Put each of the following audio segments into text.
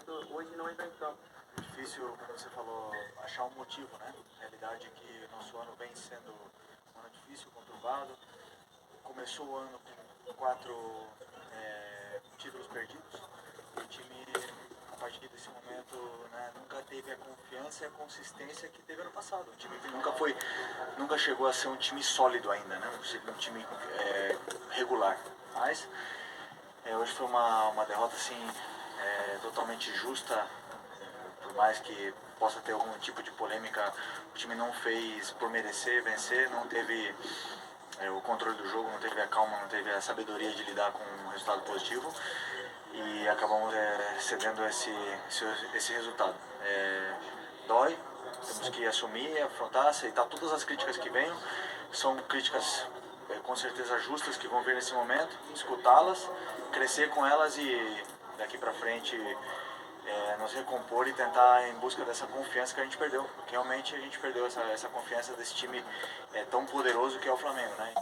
momento hoje não entra em campo. É difícil, como você falou, achar um motivo, né? A realidade é que nosso ano vem sendo um ano difícil, conturbado. Começou o ano com 4 títulos perdidos. E o time, a partir desse momento, né, nunca teve a confiança e a consistência que teve ano passado. O time nunca chegou a ser um time sólido ainda, né? Um time regular. Mas hoje foi uma derrota assim, totalmente justa. Por mais que possa ter algum tipo de polêmica, o time não fez por merecer vencer, não teve o controle do jogo, não teve a calma, não teve a sabedoria de lidar com um resultado positivo e acabamos cedendo esse resultado. Dói, temos que assumir, afrontar, aceitar todas as críticas que venham. São críticas com certeza justas que vão vir nesse momento, escutá-las, crescer com elas e daqui para frente nos recompor e tentar em busca dessa confiança que a gente perdeu. Porque realmente a gente perdeu essa confiança desse time tão poderoso que é o Flamengo, né?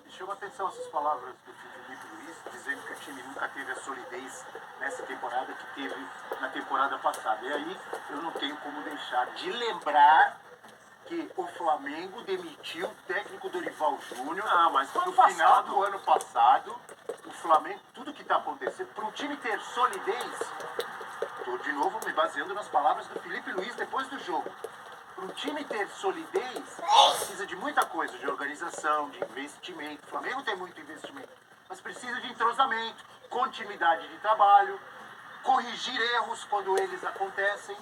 Me chama a atenção essas palavras do Felipe Luiz, dizendo que o time nunca teve a solidez nessa temporada que teve na temporada passada. E aí eu não tenho como deixar de lembrar que o Flamengo demitiu o técnico Dorival Júnior no final do ano passado. O Flamengo, tudo que está acontecendo, para o time ter solidez, estou de novo me baseando nas palavras do Felipe Luiz depois do jogo. Para o time ter solidez, precisa de muita coisa, de organização, de investimento. O Flamengo tem muito investimento, mas precisa de entrosamento, continuidade de trabalho, corrigir erros quando eles acontecem.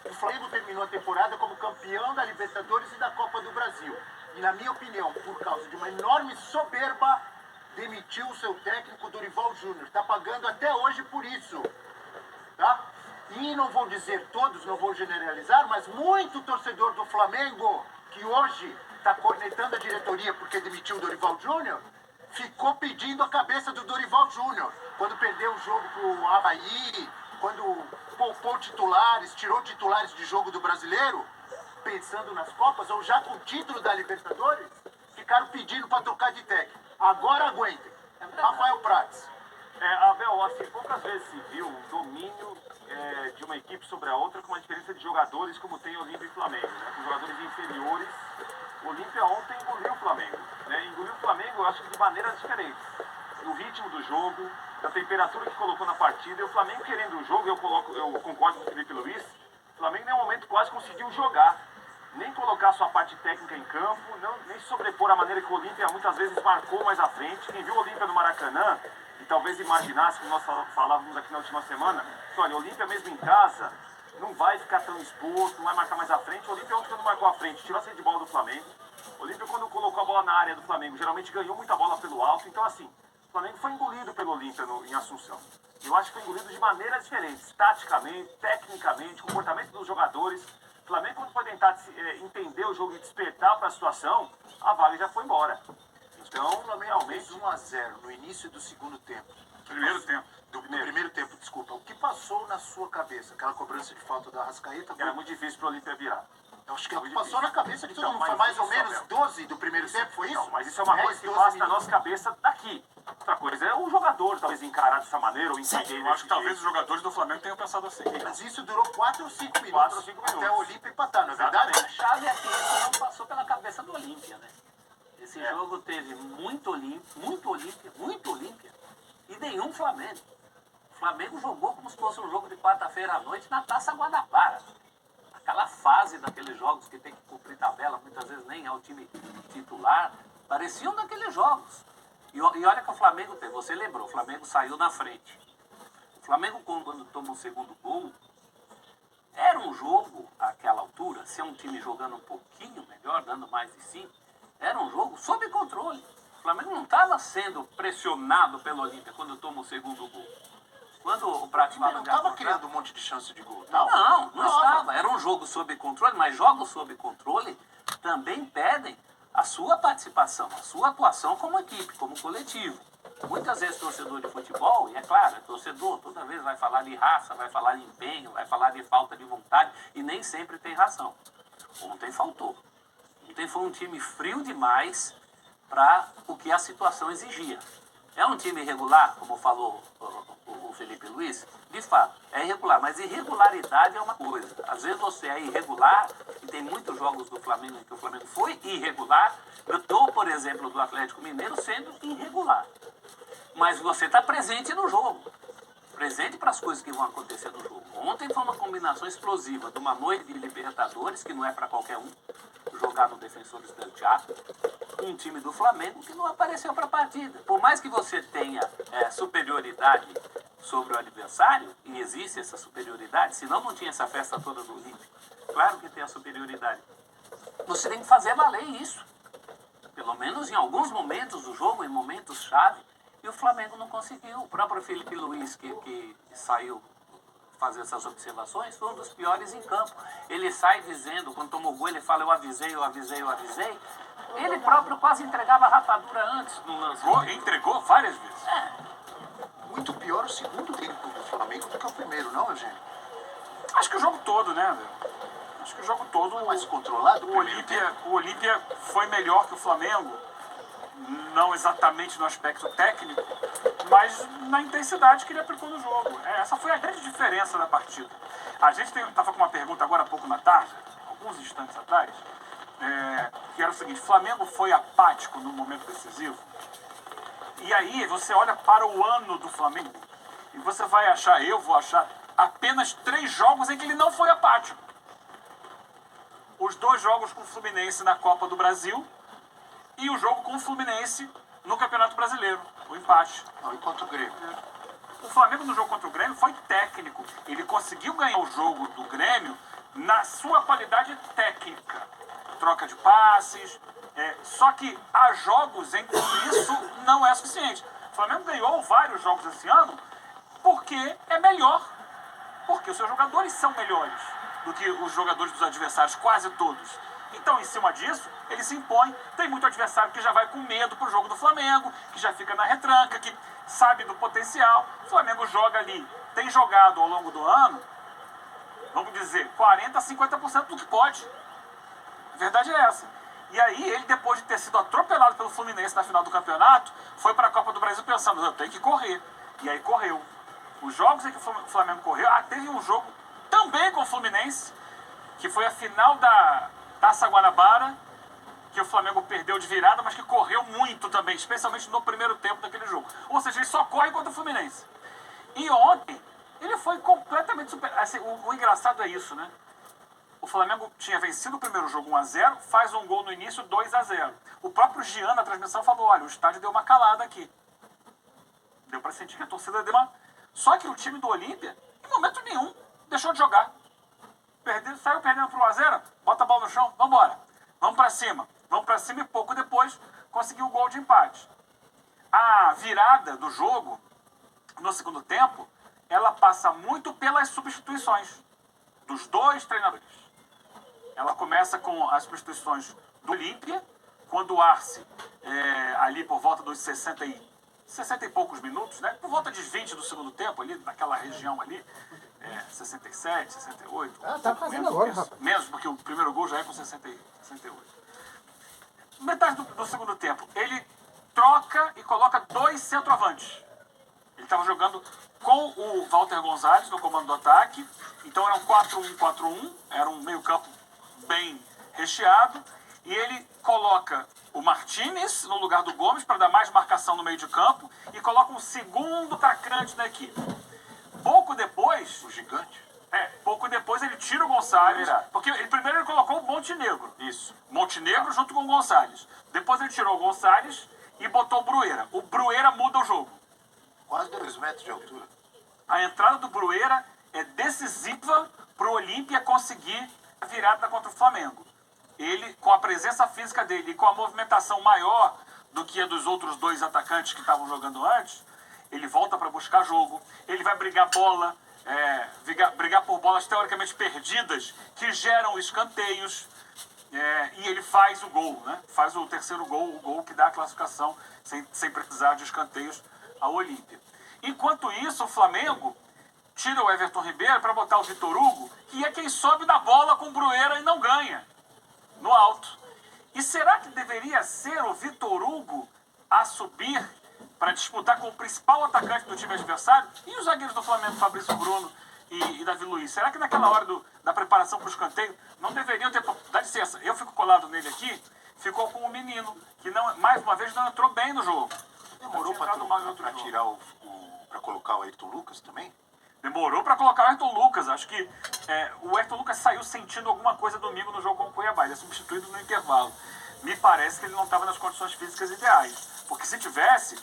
O Flamengo terminou a temporada como campeão da Libertadores e da Copa do Brasil. E, na minha opinião, por causa de uma enorme soberba, demitiu o seu técnico Dorival Júnior. Está pagando até hoje por isso. Tá? E não vou dizer todos, não vou generalizar, mas muito torcedor do Flamengo, que hoje está cornetando a diretoria porque demitiu o Dorival Júnior, ficou pedindo a cabeça do Dorival Júnior. Quando perdeu o jogo pro Avaí, quando poupou titulares, tirou titulares de jogo do Brasileiro, pensando nas Copas, ou já com o título da Libertadores, ficaram pedindo para trocar de técnico. Agora aguentem. Rafael Prats. Abel, assim, poucas vezes se viu um domínio de uma equipe sobre a outra com uma diferença de jogadores como tem Olímpia e Flamengo, né? Com jogadores inferiores. O Olímpia ontem engoliu o Flamengo, né? Engoliu o Flamengo, eu acho que de maneiras diferentes. No ritmo do jogo, da temperatura que colocou na partida, e o Flamengo querendo o jogo, eu concordo com o Felipe Luiz, o Flamengo em nenhum momento quase conseguiu jogar, nem colocar sua parte técnica em campo, nem sobrepor a maneira que o Olímpia muitas vezes marcou mais à frente. Quem viu o Olímpia no Maracanã, e talvez imaginasse, como nós falávamos aqui na última semana, que olha, o Olímpia mesmo em casa não vai ficar tão exposto, não vai marcar mais à frente. O Olímpia ontem quando marcou à frente, tirou a saída de bola do Flamengo. O Olímpia quando colocou a bola na área do Flamengo, geralmente ganhou muita bola pelo alto. Então assim, o Flamengo foi engolido pelo Olímpia em Assunção. Eu acho que foi engolido de maneiras diferentes, taticamente, tecnicamente, comportamento dos jogadores. O Flamengo quando foi tentar entender o jogo e despertar para a situação, a vaga já foi embora. Então, O Flamengo fez 1-0 no início do segundo tempo. primeiro tempo. Do primeiro tempo, desculpa. O que passou na sua cabeça? Aquela cobrança de falta da Arrascaeta? Era muito difícil para o Olímpia virar. Eu acho que Muito passou difícil. na cabeça de todo Então, mundo. Foi mas mais ou isso, menos Abel. 12 do primeiro tempo, foi isso? Não, mas isso é uma 10, coisa que 12 passa na minutos. nossa cabeça daqui. Outra coisa é o jogador talvez encarar dessa maneira ou entender. Eu acho que talvez os jogadores do Flamengo tenham pensado assim. Mas isso durou 4 ou 5 minutos. 4 ou 5 minutos. Até o Olímpia empatar, não é verdade? Exatamente. A chave é que isso não passou pela cabeça do Olímpia, né? Esse jogo teve muito Olímpia e nenhum Flamengo. O Flamengo jogou como se fosse um jogo de quarta-feira à noite na Taça Guanabara. Aquela fase daqueles jogos que tem que cumprir tabela, muitas vezes nem é o time titular, pareciam daqueles jogos. E olha que o Flamengo teve, você lembrou, o Flamengo saiu na frente. O Flamengo, quando toma o segundo gol, era um jogo, àquela altura, se é um time jogando um pouquinho melhor, dando mais de 5, era um jogo sob controle. O Flamengo não estava sendo pressionado pelo Olímpia quando toma o segundo gol. Quando o Prat Ele fala não de estava arbitragem- criando um monte de chance de gol. não estava. Era um jogo sob controle, mas jogos sob controle também pedem a sua participação, a sua atuação como equipe, como coletivo. Muitas vezes torcedor de futebol, e é claro, é torcedor, toda vez vai falar de raça, vai falar de empenho, vai falar de falta de vontade, e nem sempre tem razão. Ontem faltou. Ontem foi um time frio demais para o que a situação exigia. É um time irregular, como falou o Felipe Felipe Luiz, de fato, é irregular, mas irregularidade é uma coisa. Às vezes você é irregular, e tem muitos jogos do Flamengo em que o Flamengo foi irregular. Eu estou, por exemplo, do Atlético Mineiro sendo irregular. Mas você está presente no jogo. Presente para as coisas que vão acontecer no jogo. Ontem foi uma combinação explosiva de uma noite de Libertadores, que não é para qualquer um jogar no Defensores del Chaco, um time do Flamengo que não apareceu para a partida. Por mais que você tenha superioridade sobre o adversário, e existe essa superioridade, senão não tinha essa festa toda do Olímpico. Claro que tem a superioridade. Você tem que fazer valer isso. Pelo menos em alguns momentos do jogo, em momentos-chave, e o Flamengo não conseguiu. O próprio Felipe Luiz, que saiu fazer essas observações, foi um dos piores em campo. Ele sai dizendo, quando tomou gol, ele fala, eu avisei. Ele próprio quase entregava a rapadura antes no lance. Entregou várias vezes. Muito pior o segundo tempo do Flamengo do que o primeiro, não, Eugênio? Acho que o jogo todo, né, velho? Acho que o jogo todo... Foi mais controlado o primeiro tempo? O Olímpia foi melhor que o Flamengo, não exatamente no aspecto técnico, mas na intensidade que ele aplicou no jogo. Essa foi a grande diferença da partida. A gente estava com uma pergunta agora há pouco na tarde, alguns instantes atrás, que era o seguinte: o Flamengo foi apático no momento decisivo? E aí você olha para o ano do Flamengo e você vai achar, eu vou achar, apenas 3 jogos em que ele não foi apático. Os 2 jogos com o Fluminense na Copa do Brasil e o jogo com o Fluminense no Campeonato Brasileiro, o empate. Não, e contra o Grêmio? O Flamengo no jogo contra o Grêmio foi técnico. Ele conseguiu ganhar o jogo do Grêmio na sua qualidade técnica. Troca de passes. Só que há jogos em que isso não é suficiente. O Flamengo ganhou vários jogos esse ano porque é melhor. Porque os seus jogadores são melhores do que os jogadores dos adversários, quase todos. Então, em cima disso, ele se impõe. Tem muito adversário que já vai com medo pro jogo do Flamengo, que já fica na retranca, que sabe do potencial. O Flamengo joga ali, tem jogado ao longo do ano, vamos dizer, 40% a 50% do que pode. A verdade é essa. E aí, ele, depois de ter sido atropelado pelo Fluminense na final do campeonato, foi para a Copa do Brasil pensando, eu tenho que correr. E aí correu. Os jogos em que o Flamengo correu, teve um jogo também com o Fluminense, que foi a final da Taça Guanabara, que o Flamengo perdeu de virada, mas que correu muito também, especialmente no primeiro tempo daquele jogo. Ou seja, ele só corre contra o Fluminense. E ontem, ele foi completamente superado. Assim, o engraçado é isso, né? O Flamengo tinha vencido o primeiro jogo 1-0, faz um gol no início, 2-0. O próprio Jean, na transmissão, falou, olha, o estádio deu uma calada aqui. Deu pra sentir que a torcida deu uma... Só que o time do Olímpia, em momento nenhum, deixou de jogar. Saiu perdendo pro 1-0, bota a bola no chão, vambora. Vamos pra cima. Vamos pra cima e pouco depois conseguiu o gol de empate. A virada do jogo, no segundo tempo, ela passa muito pelas substituições dos 2 treinadores. Ela começa com as substituições do Olímpia, quando o Arce, ali por volta dos 60 e poucos minutos, né? Por volta de 20 do segundo tempo, ali, naquela região ali, 67, 68. Tá fazendo agora, rapaz. Menos, porque o primeiro gol já é com 68. Metade do segundo tempo, ele troca e coloca 2 centroavantes. Ele estava jogando com o Walter Gonzalez no comando do ataque, então era um 4-1-4-1, era um meio-campo bem recheado, e ele coloca o Martínez no lugar do Gomes para dar mais marcação no meio de campo e coloca um segundo atacante da equipe. Pouco depois, O gigante? pouco depois ele tira o Gonçalves, porque primeiro ele colocou o Montenegro. Isso. Montenegro junto com o Gonçalves. Depois ele tirou o Gonçalves e botou o Brueira. O Brueira muda o jogo. Quase 2 metros de altura. A entrada do Brueira é decisiva para o Olímpia conseguir a virada contra o Flamengo. Ele, com a presença física dele e com a movimentação maior do que a dos outros 2 atacantes que estavam jogando antes, ele volta para buscar jogo, ele vai brigar bola, brigar por bolas teoricamente perdidas, que geram escanteios, e ele faz o gol, né? Faz o terceiro gol, o gol que dá a classificação sem precisar de escanteios ao Olímpia. Enquanto isso, o Flamengo tira o Everton Ribeiro para botar o Vitor Hugo, que é quem sobe da bola com o Brueira e não ganha, no alto. E será que deveria ser o Vitor Hugo a subir para disputar com o principal atacante do time adversário, e os zagueiros do Flamengo, Fabrício Bruno e Davi Luiz? Será que naquela hora da preparação para o escanteio não deveriam ter... Dá licença, eu fico colado nele aqui, ficou com o menino, que não, mais uma vez não entrou bem no jogo. Demorou para tirar para colocar o Ayrton Lucas também? Demorou para colocar o Ayrton Lucas. Acho que o Ayrton Lucas saiu sentindo alguma coisa domingo no jogo com o Cuiabá. Ele é substituído no intervalo. Me parece que ele não estava nas condições físicas ideais. Porque se tivesse,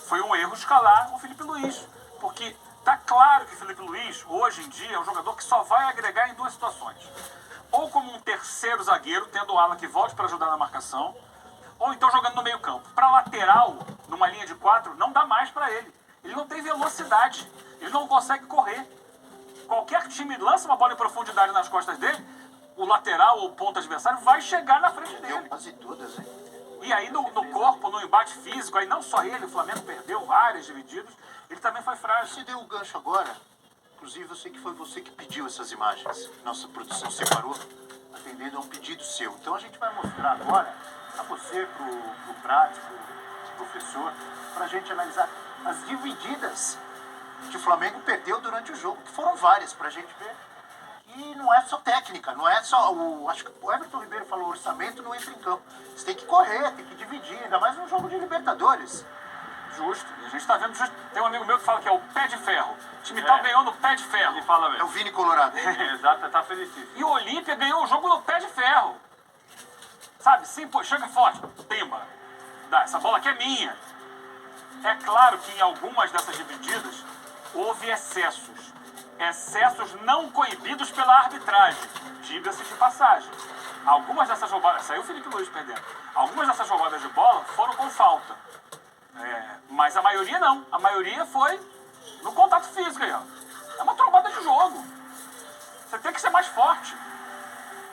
foi um erro escalar o Felipe Luiz. Porque tá claro que o Felipe Luiz, hoje em dia, é um jogador que só vai agregar em duas situações. Ou como um terceiro zagueiro, tendo o ala que volte para ajudar na marcação, ou então jogando no meio campo. Para lateral, numa linha de 4, não dá mais para ele. Ele não tem velocidade. Ele não consegue correr. Qualquer time lança uma bola em profundidade nas costas dele, o lateral ou o ponto adversário vai chegar na frente dele. Quase todas, hein? E aí no corpo, no embate físico, aí não só ele, o Flamengo perdeu várias divididas, ele também foi frágil. Você deu o gancho agora. Inclusive, eu sei que foi você que pediu essas imagens. Nossa produção separou, atendendo a um pedido seu. Então a gente vai mostrar agora a você, pro prático, professor, pra gente analisar as divididas que o Flamengo perdeu durante o jogo, que foram várias, pra gente ver. E não é só técnica, não é só acho que o Everton Ribeiro falou, o orçamento não entra em campo. Você tem que correr, tem que dividir, ainda mais num jogo de Libertadores. Justo. E a gente tá vendo justo. Tem um amigo meu que fala que é o pé de ferro. O time tal ganhou no pé de ferro. Ele fala É o mesmo. Vini Colorado. Exato, tá felicíssimo. E o Olímpia ganhou o jogo no pé de ferro. Sabe, sim, pô, chega forte. Pimba. Dá, essa bola aqui é minha. É claro que em algumas dessas divididas houve excessos. Excessos não coibidos pela arbitragem. Diga-se de passagem. Algumas dessas roubadas... Saiu o Felipe Luiz perdendo. Algumas dessas roubadas de bola foram com falta. Mas a maioria não. A maioria foi no contato físico aí, ó. É uma trombada de jogo. Você tem que ser mais forte.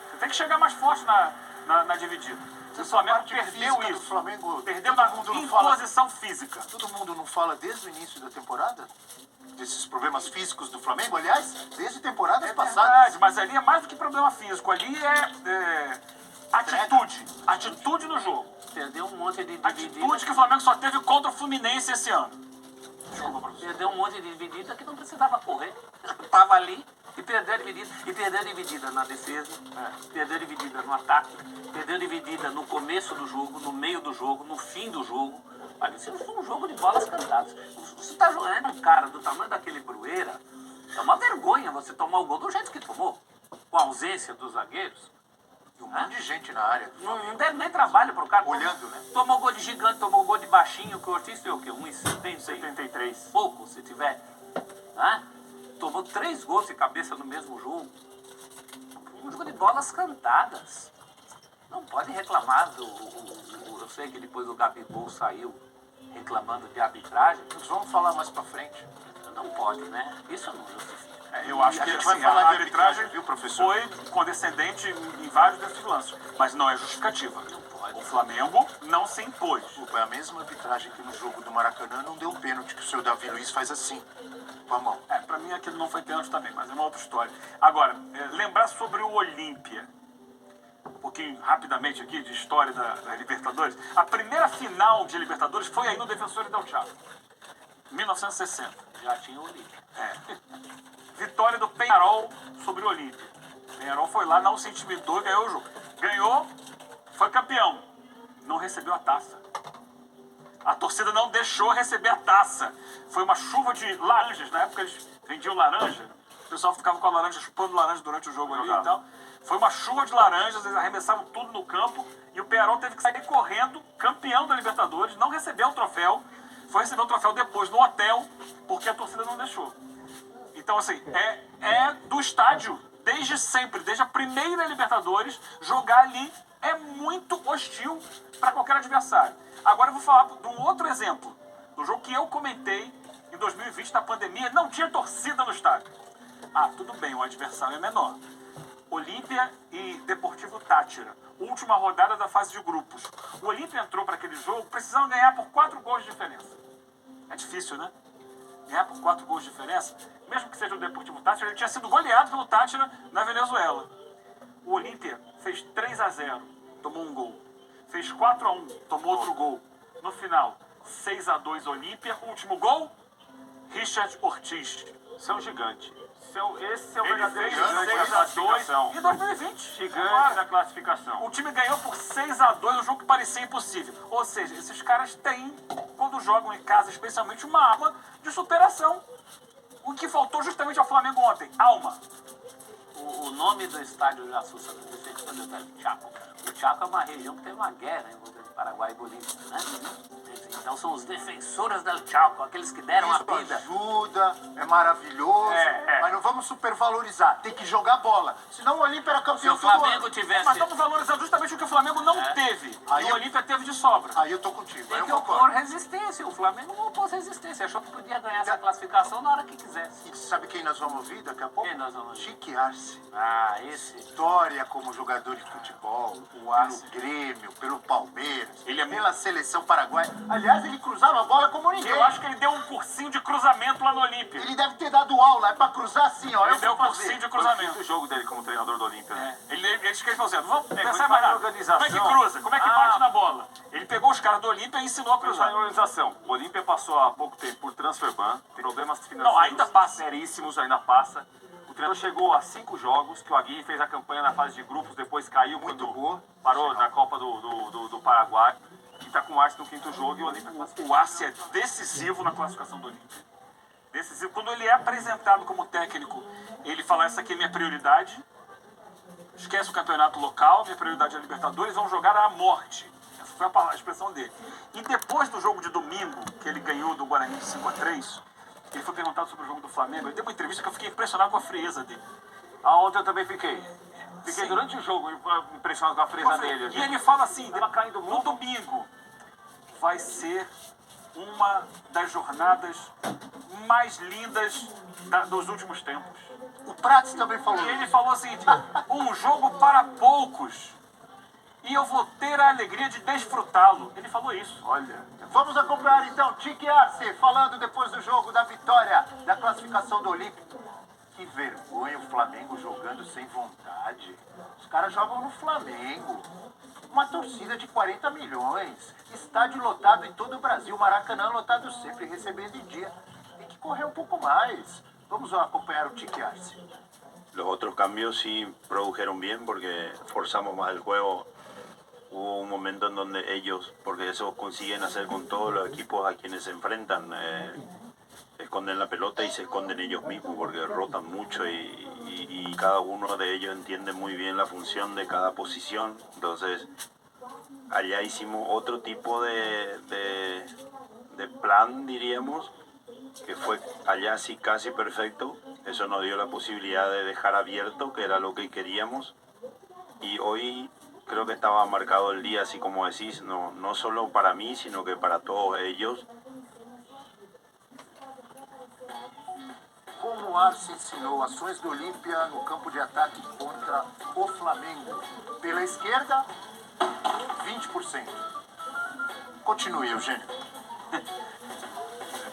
Você tem que chegar mais forte na dividida. O Flamengo perdeu isso. Flamengo, Perdeu na imposição física. Todo mundo não fala desde o início da temporada? Desses problemas físicos do Flamengo, aliás, desde temporadas passadas. Verdade, mas ali é mais do que problema físico. Ali é atitude. Atitude no jogo. Perdeu um monte de dividida. Atitude que o Flamengo só teve contra o Fluminense esse ano. Desculpa, professor. Perdeu um monte de dividida que não precisava correr. Tava ali e perdeu a dividida. E perdeu a dividida na defesa, perdeu a dividida no ataque, perdeu a dividida no começo do jogo, no meio do jogo, no fim do jogo. Olha, isso foi um jogo de bolas cantadas. Você tá jogando um cara do tamanho daquele Brueira, é uma vergonha você tomar o gol do jeito que tomou, com a ausência dos zagueiros. E um monte de gente na área. Não deve nem trabalho pro cara. Olhando, né? Tomou gol de gigante, tomou gol de baixinho, que o Ortiz tem o quê? 73. Pouco, se tiver. Hã? Tomou 3 gols de cabeça no mesmo jogo. Um jogo de bolas cantadas. Não pode reclamar eu sei que depois o Gabigol saiu reclamando de arbitragem. Nós vamos falar mais pra frente. Não pode, né? Isso não justifica. Eu acho A que gente assim, vai falar a de arbitragem, viu, professor? foi condescendente em vários desses lances, mas não é justificativa. O Flamengo não se impôs. Foi a mesma arbitragem que no jogo do Maracanã não deu pênalti, que o seu Davi Luiz faz assim, com a mão. Pra mim aquilo não foi pênalti também, mas é uma outra história. Agora, lembrar sobre o Olímpia. Um pouquinho rapidamente aqui de história da Libertadores. A primeira final de Libertadores foi aí no Defensor del Chaco, 1960. Já tinha o Olímpia. Vitória do Peñarol sobre o Olímpia. O Peñarol foi lá, não se intimidou e ganhou o jogo. Ganhou, foi campeão. Não recebeu a taça. A torcida não deixou receber a taça. Foi uma chuva de laranjas. Na época eles vendiam laranja. O pessoal ficava com a laranja, chupando laranja durante o jogo ali e tal. Foi uma chuva de laranjas, eles arremessavam tudo no campo. E o Peñarol teve que sair correndo, campeão da Libertadores, não recebeu o troféu. Foi receber o troféu depois no hotel, porque a torcida não deixou. Então, assim, é do estádio, desde sempre, desde a primeira Libertadores, jogar ali é muito hostil para qualquer adversário. Agora eu vou falar de um outro exemplo, do jogo que eu comentei em 2020, na pandemia, não tinha torcida no estádio. Tudo bem, o adversário é menor. Olímpia e Deportivo Táchira, última rodada da fase de grupos. O Olímpia entrou para aquele jogo precisando ganhar por 4 gols de diferença. É difícil, né? Ganhar por 4 gols de diferença, mesmo que seja o Deportivo Táchira, ele tinha sido goleado pelo Táchira na Venezuela. O Olímpia fez 3-0, tomou um gol. Fez 4-1, tomou outro gol. No final, 6-2 Olímpia. Último gol, Richard Ortiz. São gigante. Esse é o Ele verdadeiro fez gigante da 6-2 classificação. em 2020. Gigante da classificação. O time ganhou por 6-2, um jogo que parecia impossível. Ou seja, esses caras têm, quando jogam em casa, especialmente, uma arma de superação. O que faltou justamente ao Flamengo ontem, alma. O nome do estádio de Assunção do Defensor é Chaco. O Chaco é uma região que tem uma guerra envolvendo Paraguai e Bolívia, né? Então são os defensores del Chaco, aqueles que deram Isso a vida. ajuda, é maravilhoso, mas não vamos supervalorizar. Tem que jogar bola. Senão o Olímpia era Se campeão o todo Flamengo ano. tivesse... Mas estamos valorizando justamente o que o Flamengo não teve. Aí E o eu- Olímpia teve de sobra. Aí eu tô contigo. Tem aí que eu opor concordo. resistência. O Flamengo não opôs resistência. Achou que podia ganhar essa classificação na hora que quisesse. E sabe quem nós vamos ouvir daqui a pouco? Quem nós vamos ouvir? Chique Arce. Ah, esse... História como jogador de futebol, pelo Arce. Grêmio, pelo Palmeiras, Ele é pela seleção paraguaia. Aliás, ele cruzava a bola como ninguém. Eu acho que ele deu um cursinho de cruzamento lá no Olímpia. Ele deve ter dado aula, é pra cruzar assim, ó. Ele Eu deu vou um cursinho fazer. de cruzamento. O jogo dele como treinador do Olímpia, né? Ele falou assim, vamos muito pensar mais mais nada. organização. Como é que cruza? Como é que bate na bola? Ele pegou os caras do Olímpia e ensinou a Cruzar cruzar. em organização. O Olímpia passou há pouco tempo por transfer ban, tem problemas financeiros Não, ainda passa. seríssimos, ainda passa. O treinador chegou a 5 jogos, que o Aguirre fez a campanha na fase de grupos, depois caiu Muito quando boa. parou na Copa do Paraguai. E tá com o Arce no 5º jogo e o Olímpia classificou. O Arce é decisivo na classificação do Olímpia. Decisivo. Quando ele é apresentado como técnico, ele fala, essa aqui é minha prioridade. Esquece o campeonato local, minha prioridade é a Libertadores, vamos jogar à morte. Essa foi a expressão dele. E depois do jogo de domingo, que ele ganhou do Guarani de 5-3, ele foi perguntado sobre o jogo do Flamengo. Ele deu uma entrevista que eu fiquei impressionado com a frieza dele. Ontem eu também fiquei. Fiquei Sim. durante o jogo impressionado com a frieza dele. E ele fala assim, Tava caindo no muito. domingo vai ser uma das jornadas mais lindas dos últimos tempos. O Prates também falou. E ele falou assim, um jogo para poucos. E eu vou ter a alegria de desfrutá-lo. Ele falou isso. Olha, Vamos acompanhar então Chique Arce falando depois do jogo da vitória da classificação do Olímpia. Que vergonha o Flamengo jogando sem vontade. Os caras jogam no Flamengo. Uma torcida de 40 milhões. Estádio lotado em todo o Brasil. Maracanã lotado sempre, recebendo em dia. Tem que correr um pouco mais. Vamos acompanhar o Chique Arce. Los otros cambios sí produjeron bien porque forzamos más el juego. Hubo un momento en donde ellos, porque eso consiguen hacer con todos los equipos a quienes se enfrentan, esconden la pelota y se esconden ellos mismos porque rotan mucho y cada uno de ellos entiende muy bien la función de cada posición. Entonces, allá hicimos otro tipo de plan, diríamos, que fue allá sí casi perfecto. Eso nos dio la posibilidad de dejar abierto, que era lo que queríamos. Y hoy creo que estaba marcado el día, así como decís, no solo para mí, sino que para todos ellos. Como o Arce ensinou ações do Olímpia no campo de ataque contra o Flamengo. Pela esquerda, 20%. Continue, Eugênio.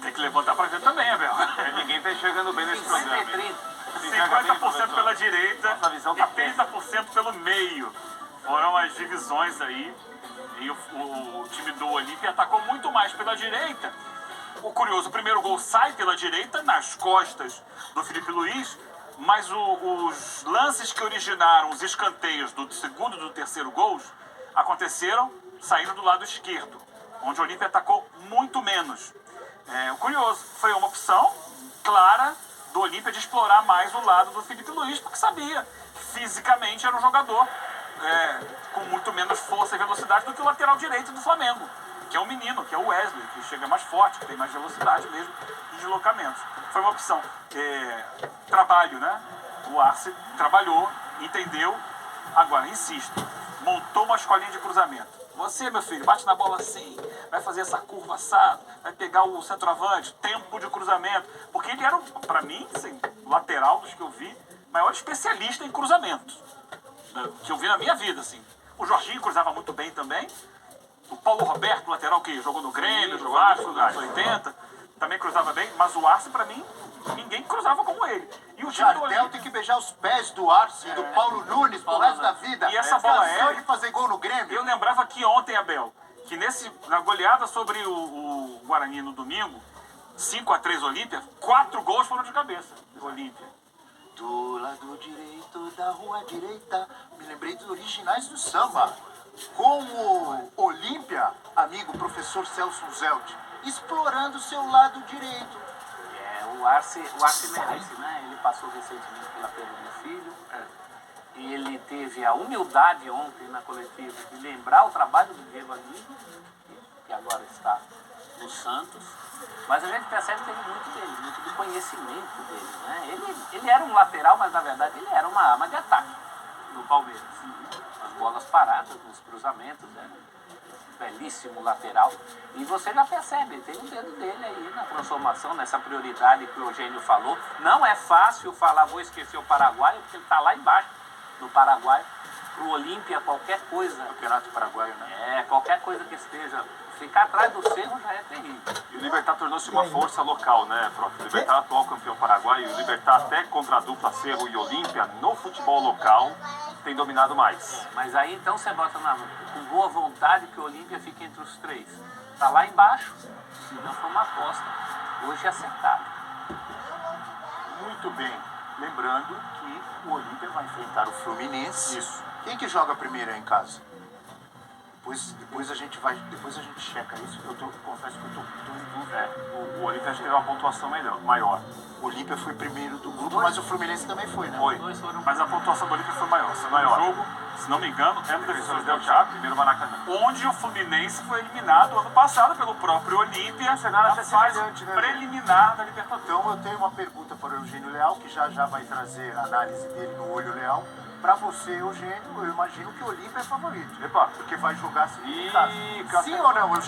Tem que levantar pra ver também, Abel. ninguém tá enxergando bem nesse programa. 50 e hein? 30. 50% pela direita Nossa visão e tá 30% pelo meio. Foram as divisões aí. E o time do Olímpia atacou muito mais pela direita. O curioso, o primeiro gol sai pela direita, nas costas do Felipe Luiz, mas os lances que originaram os escanteios do segundo e do terceiro gols aconteceram saindo do lado esquerdo, onde o Olímpia atacou muito menos. O curioso, foi uma opção clara do Olímpia de explorar mais o lado do Felipe Luiz, porque sabia, fisicamente era um jogador com muito menos força e velocidade do que o lateral direito do Flamengo, que é um menino, que é o Wesley, que chega mais forte, que tem mais velocidade mesmo de deslocamentos. Foi uma opção. Trabalho, né? O Arce trabalhou, entendeu. Agora, insisto, montou uma escolinha de cruzamento. Você, meu filho, bate na bola assim, vai fazer essa curva assado, vai pegar o centroavante, tempo de cruzamento. Porque ele era, pra mim, assim, lateral dos que eu vi, maior especialista em cruzamentos. Que eu vi na minha vida, assim. O Jorginho cruzava muito bem também. O Paulo Roberto, lateral que jogou no Grêmio, no Vasco, nos anos 80, também cruzava bem. Mas o Arce, pra mim, ninguém cruzava como ele. E o time do Jardel Olímpia... tem que beijar os pés do Arce e do Paulo Nunes pro resto da vida. E essa bola Cansou aérea- de fazer gol no Grêmio. Eu lembrava que ontem, Abel, que na goleada sobre o Guarani no domingo, 5-3 Olímpia, 4 gols foram de cabeça do Olímpia. Do lado direito da rua direita, me lembrei dos originais do samba. Como Olímpia, amigo professor Celso Zelt, explorando seu lado direito. O Arce merece, né? Ele passou recentemente pela perda do filho. E ele teve a humildade ontem na coletiva de lembrar o trabalho do Diego Aguirre, que agora está no Santos. Mas a gente percebe que tem muito dele, muito do conhecimento dele, né? Ele era um lateral, mas na verdade ele era uma arma de ataque no Palmeiras. Nas bolas paradas, nos cruzamentos, né? Belíssimo lateral. E você já percebe, tem um dedo dele aí na transformação, nessa prioridade que o Eugênio falou. Não é fácil falar, vou esquecer o paraguaio, porque ele está lá embaixo no Paraguai. Para o Olímpia, qualquer coisa. Campeonato paraguaio, né? Qualquer coisa que esteja. Ficar atrás do Cerro já é terrível. E o Libertad tornou-se uma força local, né, prof? O Libertad é atual campeão paraguaio, o Libertad até contra a dupla Cerro e Olímpia, no futebol local, tem dominado mais. Mas aí então você bota com boa vontade que o Olímpia fique entre os 3. Está lá embaixo, não foi uma aposta. Hoje é acertado. Muito bem. Lembrando que o Olímpia vai enfrentar o Fluminense. Isso. Quem que joga primeiro aí em casa? Depois a gente checa isso. Confesso que eu tô em dúvida. O Olímpia teve uma pontuação maior. O Olímpia foi primeiro do grupo, mas o Fluminense também foi, né? Foi, mas a pontuação do Olímpia foi maior. O jogo, se não me engano, é no Defensores del Chaco, primeiro Maracanã. Onde o Fluminense foi eliminado ano passado pelo próprio Olímpia na fase preliminar da Libertadores. Então eu tenho uma pergunta para o Eugênio Leal, que já vai trazer a análise dele no Olho Leal. Para você, Eugênio, eu imagino que o Olímpia é favorito. Epa. Porque vai jogar em casa. Sim ou não, Eugênio?